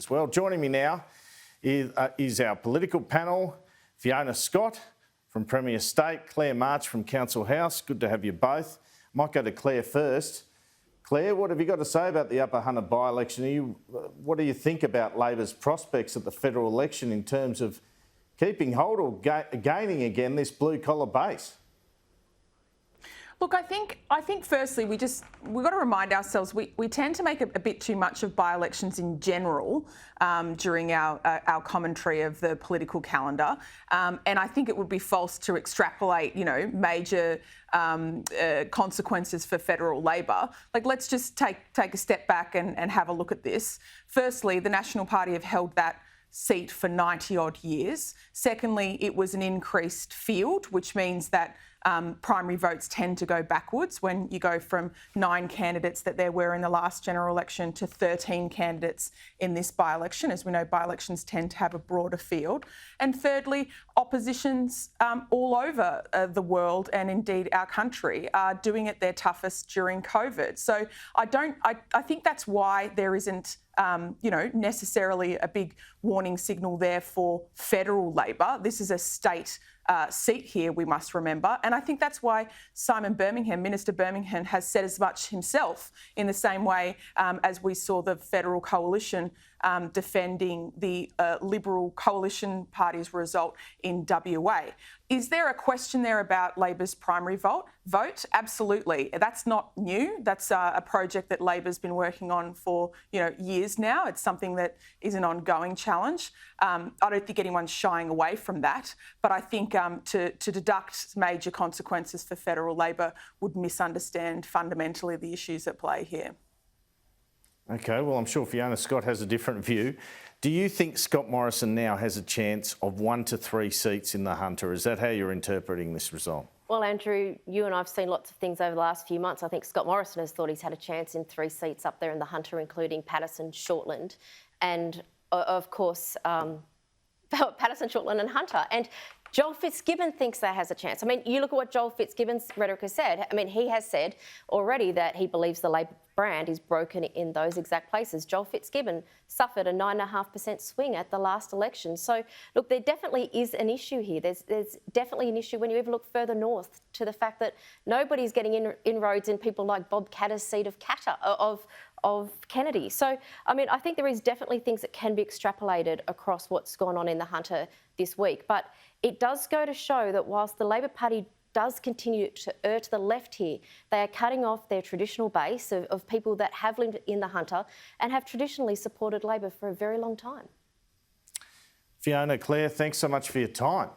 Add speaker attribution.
Speaker 1: as well. Joining me now is our political panel, Fiona Scott from Premier State, Claire March from Council House. Good to have you both. Might go to Claire first. Claire, what have you got to say about the Upper Hunter by-election? What do you think about Labor's prospects at the federal election in terms of keeping hold or gaining again this blue-collar base?
Speaker 2: Look, I think firstly we've got to remind ourselves we tend to make a bit too much of by-elections in general during our commentary of the political calendar, and I think it would be false to extrapolate, major consequences for federal Labor. Like, let's just take a step back and have a look at this. Firstly, the National Party have held that seat for 90 odd years. Secondly, it was an increased field, which means that primary votes tend to go backwards when you go from 9 candidates that there were in the last general election to 13 candidates in this by-election. As we know, by-elections tend to have a broader field. And thirdly, oppositions all over the world and indeed our country are doing it their toughest during COVID. So I think that's why there isn't necessarily a big warning signal there for federal Labor. This is a state seat here, we must remember. And I think that's why Minister Birmingham, has said as much himself, in the same way as we saw the federal coalition defending the Liberal coalition party's result in WA. Is there a question there about Labor's primary vote? Absolutely. That's not new. That's a project that Labor's been working on for years now. It's something that is an ongoing challenge. I don't think anyone's shying away from that, but I think to deduct major consequences for federal Labor would misunderstand fundamentally the issues at play here.
Speaker 1: Okay, well, I'm sure Fiona Scott has a different view. Do you think Scott Morrison now has a chance of 1 to 3 seats in the Hunter? Is that how you're interpreting this result?
Speaker 3: Well, Andrew, you and I have seen lots of things over the llast few months. I think Scott Morrison has thought he's had a chance in 3 seats up there in the Hunter, including Patterson, Shortland, and, of course, Patterson, Shortland and Hunter. And Joel Fitzgibbon thinks that has a chance. I mean, you look at what Joel Fitzgibbon's rhetoric has said. I mean, he has said already that he believes the Labor brand is broken in those exact places. Joel Fitzgibbon suffered a 9.5% swing at the last election. So, look, there definitely is an issue here. There's definitely an issue when you even look further north to the fact that nobody's getting inroads in people like Bob Katter's seat of Kennedy. So, I mean, I think there is definitely things that can be extrapolated across what's gone on in the Hunter this week. But it does go to show that whilst the Labor Party does continue to err to the left here, they are cutting off their traditional base of people that have lived in the Hunter and have traditionally supported Labor for a very long time.
Speaker 1: Fiona, Claire, thanks so much for your time.